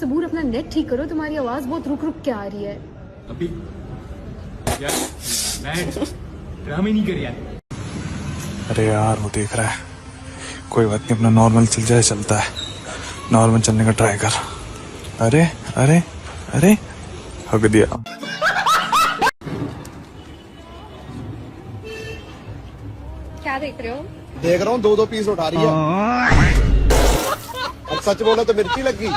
सबूर अपना नेट ठीक करो, तुम्हारी आवाज बहुत रुक रुक के आ रही है। अभी यार मैं ड्रामे नहीं कर यार। अरे यार वो देख रहा है, कोई बात नहीं, अपना नॉर्मल चल जाए, चलता है। नॉर्मल चलने का ट्राई कर। अरे अरे अरे हक दिया। क्या देख रहे हो? देख रहा हूँ 2-2 पीस उठा रही है। अब सच बोला तो मिर्ची लगी।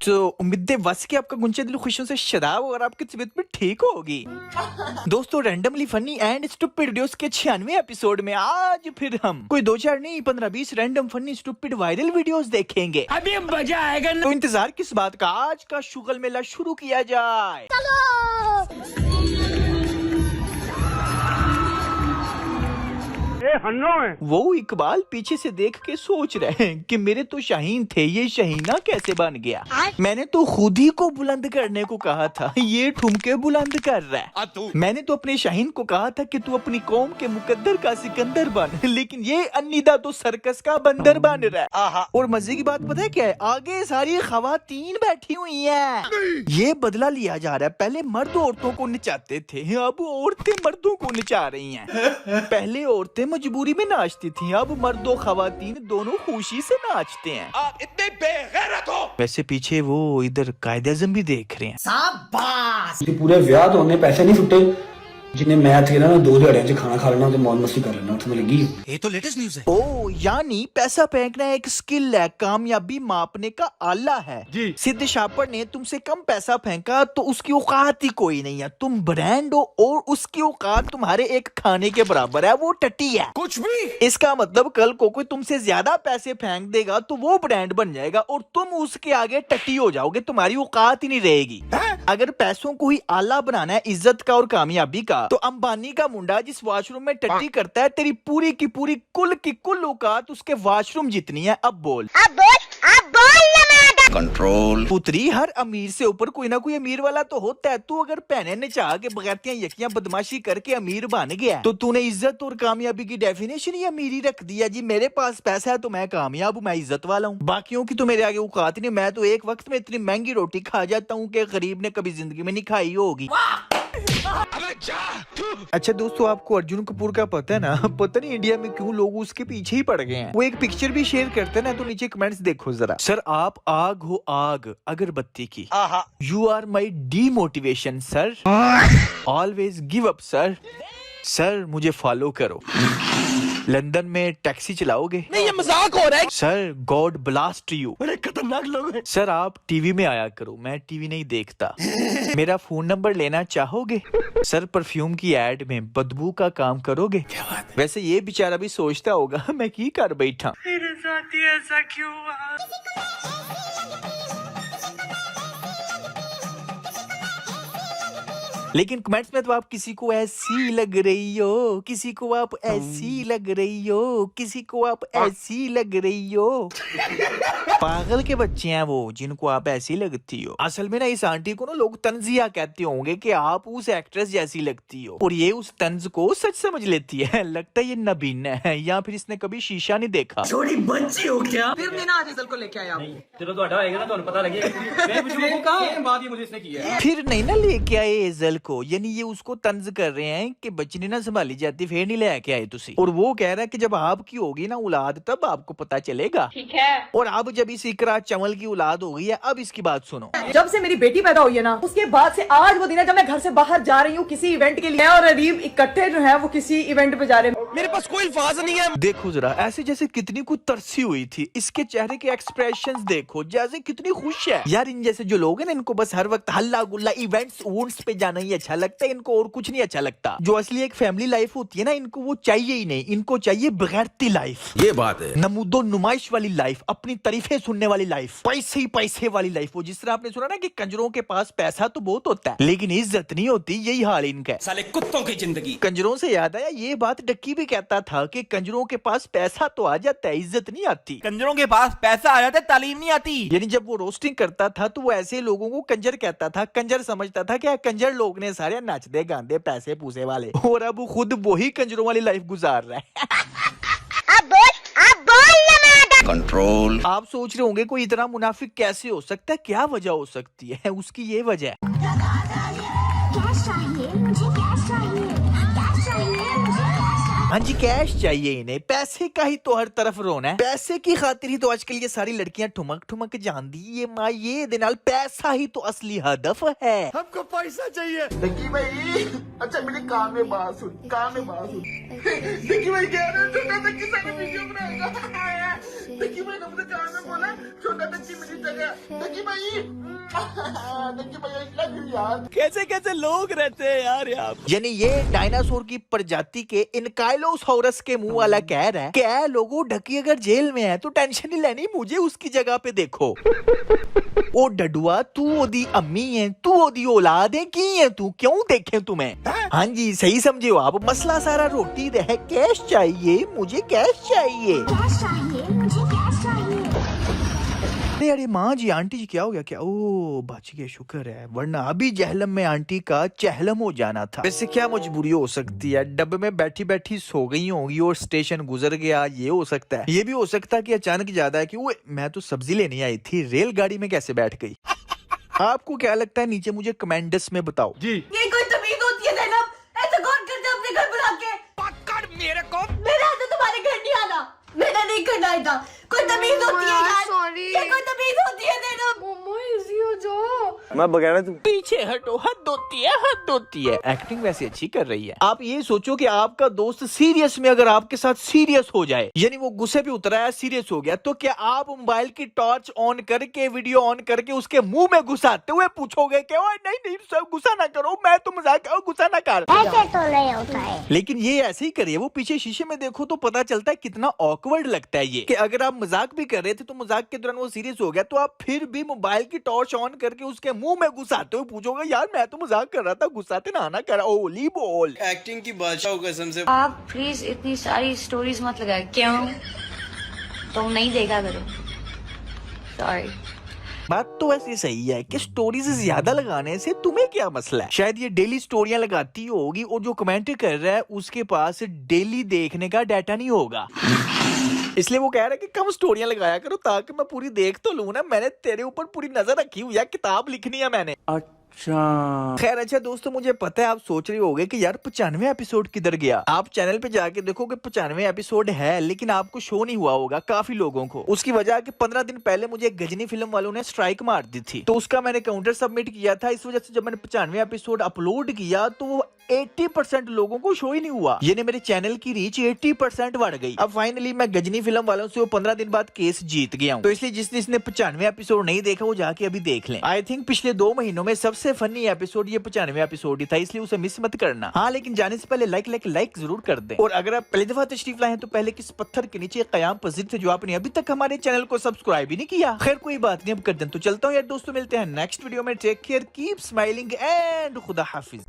तो उम्मीद है बस कि आपका गुंचे दिल खुशियों से शराब और आपकी तबीयत भी ठीक होगी। दोस्तों randomly funny and stupid videos के 96वें एपिसोड में आज फिर हम कोई 2-4 नहीं 15-20 random funny stupid viral videos देखेंगे। अभी मजा आएगा ना। तो इंतजार किस बात का, आज का शुगल मेला शुरू किया जाए। वो इकबाल पीछे से देख के सोच रहे हैं कि मेरे तो शाहीन थे, ये शहीना कैसे बन गया। मैंने तो खुद ही को बुलंद करने को कहा था, ये ठुमके बुलंद कर रहा है। मैंने तो अपने शाहीन को कहा था कि तू अपनी कौम के मुकद्दर का सिकंदर बन, लेकिन ये अन्नीदा तो सर्कस का बंदर बन रहा है। और मजे की बात पता है क्या है, आगे सारी खवातीन बैठी हुई है। ये बदला लिया जा रहा है, पहले मर्द औरतों को नचाते थे, अब औरतें मर्दों को नचा रही हैं। पहले औरतें मजबूरी में नाचती थी, अब मर्द और खवातीन दोनों खुशी से नाचते हैं। आप इतने बेगैरत हो। वैसे पीछे वो इधर कायदे-आज़म भी देख रहे हैं। शाबाश। पूरे विआह तो उन्हें पैसे नहीं छुट्टे जिन्हें मैं थे ना 2 दिहाड़ियां च खाना खा लेना तो मौज मस्ती कर लेना, उसमें लगी। ये तो लेटेस्ट न्यूज़ है। ओ यानी पैसा फेंकना एक स्किल है, कामयाबी मापने का आला है जी। सिद्ध शापर ने तुमसे कम पैसा फेंका तो उसकी औकात ही कोई नहीं है, तुम ब्रांड हो और उसकी औकात तुम्हारे एक खाने के बराबर है, वो टट्टी है। कुछ भी। इसका मतलब कल को कोई तुमसे ज्यादा पैसे फेंक देगा तो वो ब्रांड बन जाएगा और तुम उसके आगे टट्टी हो जाओगे, तुम्हारी औकात ही नहीं रहेगी। अगर पैसों को ही आला बनाना है इज्जत का और कामयाबी का, तो अंबानी का मुंडा जिस वॉशरूम में टट्टी करता है, तेरी पूरी की पूरी कुल की कुल औकात उसके वॉशरूम जितनी है। अब बोल कंट्रोल। पुत्री, हर अमीर से ऊपर कोई ना कोई अमीर वाला तो होता है। तू अगर पहने नचा के बगैरतियां यकियां बदमाशी करके अमीर बन गया तो तूने इज्जत और कामयाबी की डेफिनेशन ही अमीरी रख दिया जी। मेरे पास पैसा है तो मैं कामयाब हूँ, मैं इज्जत वाला हूँ, बाकियों की तो मेरे आगे औकात नहीं। मैं तो एक वक्त में इतनी महंगी रोटी खा जाता हूँ कि गरीब ने कभी जिंदगी में नहीं खाई होगी। अच्छा दोस्तों, आपको अर्जुन कपूर का पता है ना? पता नहीं इंडिया में क्यों लोग उसके पीछे ही पड़ गए हैं। वो एक पिक्चर भी शेयर करते हैं ना, तो नीचे कमेंट्स देखो जरा। सर आप आग हो, आग अगरबत्ती की। You are my demotivation sir, always give up sir. Sir मुझे फॉलो करो। लंदन में टैक्सी चलाओगे? नहीं ये मजाक हो रहा है। Sir god blast you. बड़े खतरनाक लोग हैं। सर आप टीवी में आया करो, मैं टीवी नहीं देखता। मेरा फोन नंबर लेना चाहोगे? सर परफ्यूम की एड में बदबू का काम करोगे? वैसे ये बेचारा भी सोचता होगा मैं की कर बैठा। मेरे साथ ही ऐसा क्यों हुआ? लेकिन कमेंट्स में तो आप किसी को ऐसी लग रही हो, किसी को आप ऐसी लग रही हो, किसी को आप ऐसी लग रही हो। पागल के बच्चे हैं वो जिनको आप ऐसी लगती हो। असल में ना इस आंटी को ना लोग तंजिया कहते होंगे कि आप उस एक्ट्रेस जैसी लगती हो, और ये उस तंज को सच समझ लेती है। लगता है ये नबीना है या फिर इसने कभी शीशा नहीं देखा। छोटी बच्ची हो क्या? फिर मैं ना रिजल्ट को लेके आया। चलो तो हटा आएगा ना, तो पता लगेगा। मैं मुझे कहा ये बात ही मुझे इसने की है। फिर नहीं ना लेके आए एजल को, यानी ये उसको तंज कर रहे हैं कि बच्ची ने ना संभाली जाती, फिर नहीं लेके आए तुसी। और वो कह रहा है कि जब आपकी होगी ना औलाद तब आपको पता चलेगा। ठीक है। और अब जब इस इकरा चमल की औलाद हो गई है, अब इसकी बात सुनो। जब से मेरी बेटी पैदा हुई है ना, उसके बाद से आज वो दिन है जब मैं घर से बाहर जा रही हूँ किसी इवेंट के लिए, और अरीब इकट्ठे जो है वो किसी इवेंट पे जा रहे हैं। मेरे पास कोई अल्फाज नहीं है। देखो जरा ऐसे जैसे कितनी कुछ तरसी हुई थी, इसके चेहरे के एक्सप्रेशंस देखो जैसे कितनी खुश है। यार इन जैसे जो लोग हैं ना, इनको बस हर वक्त हल्ला गुल्ला इवेंट्स वोंट्स पे जाना ही अच्छा लगता है, इनको और कुछ नहीं अच्छा लगता। जो असली एक फैमिली लाइफ होती है ना, इनको वो चाहिए ही नहीं। इनको चाहिए बगैरती लाइफ। ये बात है। नमूदो नुमाइश वाली लाइफ, अपनी तारीफें सुनने वाली लाइफ, पैसे ही पैसे वाली लाइफ। वो जिस तरह आपने सुना ना कि कंजरों के पास पैसा तो बहुत होता है लेकिन इज्जत नहीं होती, यही हाल इनका है। साले कुत्तों की जिंदगी। कंजरों से याद आया, ये बात डक्की भी कहता था कि कंजरों के पास पैसा तो आ जाता है, इज्जत नहीं आती। कंजरों के पास पैसा आ जाता है, तालीम नहीं आती। यानी जब वो रोस्टिंग करता था तो वो ऐसे लोगों को कंजर कहता था। कंजर समझता था कि कंजर लोग ने सारे नाचते गांदे पैसे पूसे वाले, और अब खुद वही कंजरों वाली लाइफ गुजार रहा है। कंट्रोल। आप सोच रहे होंगे कोई इतना मुनाफिक कैसे हो सकता है, क्या वजह हो सकती है? उसकी ये वजह है, हाँ जी कैश चाहिए इन्हें। पैसे का ही तो हर तरफ रोना है, पैसे की खातिर ही तो आजकल ये सारी लड़कियां ठुमक ठुमक जानदी ये माँ ये दे नाल, पैसा ही तो असली हदफ है। हमको पैसा चाहिए। देखिए भाई, अच्छा मेरे कान में बात सुन, कान में बात सुन। देखिए भाई कह रहे छोटा तक सारी वीडियो बनाएगा। देखिए भाई अपने कान में बोला छोटा तक की मेरी जगह। देखिए भाई, देखिए भाई लव यू यार। कैसे कैसे लोग रहते हैं यार यहाँ। यानी ये डायनासोर की प्रजाति के इनकाइलोसॉरस के मुंह वाला कह रहा है कि ऐ लोगों ढकी अगर जेल में है तो टेंशन नहीं लेनी, मुझे उसकी जगह पे देखो। ओ डडुआ तू ओदी अम्मी है, तू ओदी औलाद है, की है तू, क्यों देखे तुम्हें? हाँ जी सही समझे हो आप, मसला सारा रोटी रह, कैश चाहिए मुझे, कैश चाहिए। अरे अरे माँ जी आंटी जी क्या हो गया क्या? ओ बच गए, शुक्र है, वरना अभी जहलम में आंटी का चहलम हो जाना था। वैसे क्या मजबूरी हो सकती है, डब्बे में बैठी बैठी सो गई होंगी और स्टेशन गुजर गया, ये हो सकता है। ये भी हो सकता है कि अचानक ज्यादा है कि वो मैं तो सब्जी लेने आई थी, रेलगाड़ी में कैसे बैठ गई। आपको क्या लगता है नीचे मुझे कमेंट्स में बताओ जी। ये कोई तमीज होती है ज़ैनब? ऐसा कौन करता है अपने घर बुला के? पकड़ मेरे को, मेरा तो तुम्हारे घर नहीं आना, मैंने नहीं करना था। कोई तमीज होती है यार? सॉरी ये कोई तमीज होती है ज़ैनब? मम्मा इजी हो जाओ। मैं बगैर तू पीछे हटो, हद होती है, हद होती है। एक्टिंग वैसे अच्छी कर रही है। आप ये सोचो कि आपका दोस्त सीरियस में अगर आपके साथ सीरियस हो जाए, यानी वो गुस्से पे उतरा है, सीरियस हो गया, तो क्या आप मोबाइल की टॉर्च ऑन करके वीडियो ऑन करके उसके मुंह में घुसाते हुए पूछोगे कि ओए नहीं नहीं सब गुस्सा ना करो, मैं तो मजाक, गुस्सा ना कर? ऐसे तो नहीं होता है। लेकिन ये ऐसे ही करिए, वो पीछे शीशे में देखो तो पता चलता है कितना ऑकवर्ड लगता है ये, कि अगर आप मजाक भी कर रहे थे तो मजाक के दौरान वो सीरियस हो गया तो आप फिर भी मोबाइल की टॉर्च ऑन करके उसके मुंह में घुसाते हुए पूछोगे यार मैं तो मजाक कर रहा था, गुस्साते ना आना कर। ओली बोल, एक्टिंग की बादशाह कसम से। आप प्लीज इतनी सारी स्टोरीज मत लगाए, क्यों? तुम नहीं देखा करो, सॉरी। बात तो वैसे सही है कि स्टोरीज ज्यादा लगाने से तुम्हें क्या मसला है? शायद ये डेली स्टोरियां लगाती होगी और जो कमेंट कर रहा है उसके पास डेली देखने का डाटा नहीं होगा, इसलिए वो कह रहा है कि कम स्टोरियां लगाया करो ताकि मैं पूरी देख तो लूं ना, मैंने तेरे ऊपर पूरी नजर रखी हुई है, किताब लिखनी है मैंने। अच्छा खैर, अच्छा दोस्तों मुझे पता है आप सोच रहे होगे कि यार 95 एपिसोड किधर गया। आप चैनल पे जाके देखो कि 95 एपिसोड है, लेकिन आपको शो नहीं हुआ होगा काफी लोगों को। उसकी वजह कि 15 दिन पहले मुझे गजनी फिल्म वालों ने स्ट्राइक मार दी थी, तो उसका मैंने काउंटर सबमिट किया था। इस वजह से जब मैंने 95 एपिसोड अपलोड किया तो वो 80% लोगों को शो ही नहीं हुआ, यानी मेरे चैनल की रीच 80% बढ़ गई। अब फाइनली मैं गजनी फिल्म वालों से वो 15 दिन बाद केस जीत गया हूँ, तो इसलिए जिसने 95 एपिसोड नहीं देखा वो जाके अभी देख लें। आई थिंक पिछले 2 महीनों में सबसे फनी एपिसोड ये 95 एपिसोड ही था, इसलिए उसे मिस मत करना। हाँ लेकिन जाने से पहले लाइक जरूर कर दे, और अगर आप पहली दफा तशरीफ लाए हैं तो पहले किस पत्थर के नीचे कयाम पजीर थे जो आपने अभी तक हमारे चैनल को सब्सक्राइब ही नहीं किया। खैर कोई बात नहीं, अब कर दें तो चलता हूँ यार दोस्तों, मिलते हैं नेक्स्ट वीडियो में। Take care, keep smiling and खुदा हाफिज।